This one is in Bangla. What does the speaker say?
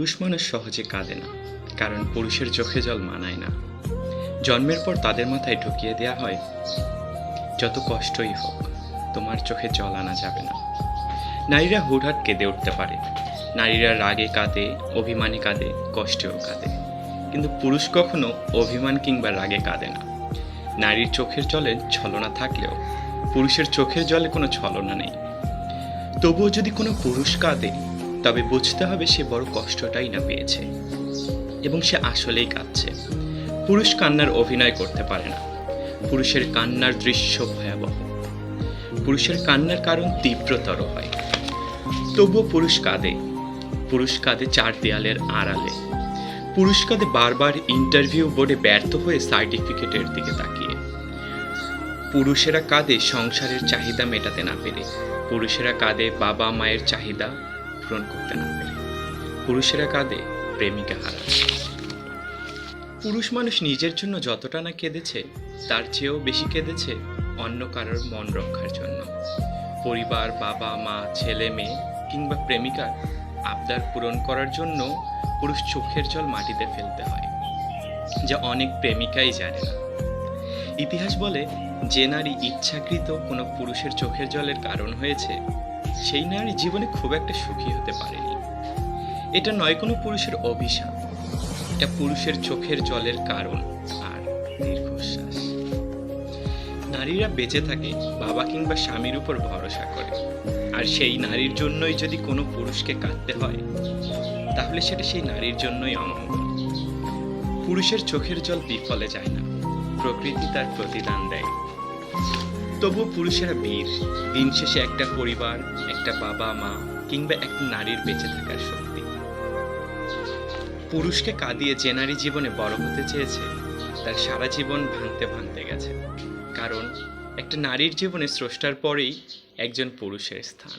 পুরুষ মানুষ সহজে কাঁদে না, কারণ পুরুষের চোখে জল মানায় না। জন্মের পর তাদের মাথায় ঢুকিয়ে দেয়া হয়, যত কষ্টই হোক তোমার চোখে জল আনা যাবে না। নারীরা হুটহাট কেঁদে উঠতে পারে, নারীরা রাগে কাঁদে, অভিমানে কাঁদে, কষ্টেও কাঁদে, কিন্তু পুরুষ কখনো অভিমান কিংবা রাগে কাঁদে না। নারীর চোখের জলে ছলনা থাকলেও পুরুষের চোখের জলে কোনো ছলনা নেই। তবুও যদি কোনো পুরুষ কাঁদে, তবে বুঝতে হবে সে বড় কষ্টটাই না পেয়েছে এবং সে আসলেই কাঁদছে। পুরুষ কান্নার অভিনয় করতে পারে না, পুরুষের কান্নার দৃশ্য ভয়াবহ, পুরুষের কান্নার কারণ তীব্রতর হয়। তবুও পুরুষ কাঁদে চার দেয়ালের আড়ালে, পুরুষ কাঁদে বারবার ইন্টারভিউ বোর্ডে ব্যর্থ হয়ে সার্টিফিকেটের দিকে তাকিয়ে। পুরুষেরা কাঁদে সংসারের চাহিদা মেটাতে না পেরে, পুরুষেরা কাঁদে বাবা মায়ের চাহিদা পূরণ করতে না পেরে, পুরুষেরা কাঁদে প্রেমিকা হারা। পুরুষ মানুষ নিজের জন্য যতটা না কেঁদেছে, তার চেয়েও বেশি কেঁদেছে অন্য কারোর মন রক্ষার জন্য। পরিবার, বাবা মা, ছেলে মেয়ে কিংবা প্রেমিকার আবদার পূরণ করার জন্য পুরুষ চোখের জল মাটিতে ফেলতে হয়, যা অনেক প্রেমিকাই জানে না। ইতিহাস বলে, যে নারী ইচ্ছাকৃত কোনো পুরুষের চোখের জলের কারণ হয়েছে, সেই নারী জীবনে খুব একটা সুখী হতে পারেনি। এটা নয় কোনো পুরুষের অভিশাপ, এটা পুরুষের চোখের জলের কারণ আর দীর্ঘশ্বাস। নারীরা বেঁচে থাকে বাবা কিংবা স্বামীর উপর ভরসা করে, আর সেই নারীর জন্যই যদি কোনো পুরুষকে কাঁদতে হয়, তাহলে সেটা সেই নারীর জন্যই অমঙ্গল। পুরুষের চোখের জল বিফলে যায় না, প্রকৃতি তার প্রতিদান দেয়। তবুও পুরুষেরা বীর, দিন শেষে একটা পরিবার, একটা বাবা মা কিংবা একটা নারীর বেঁচে থাকার শক্তি। পুরুষকে কাঁদিয়ে যে নারী জীবনে বড় হতে চেয়েছে, তার সারা জীবন ভাঙতে ভাঙতে গেছে, কারণ একটা নারীর জীবনে স্রষ্টার পরেই একজন পুরুষের স্থান।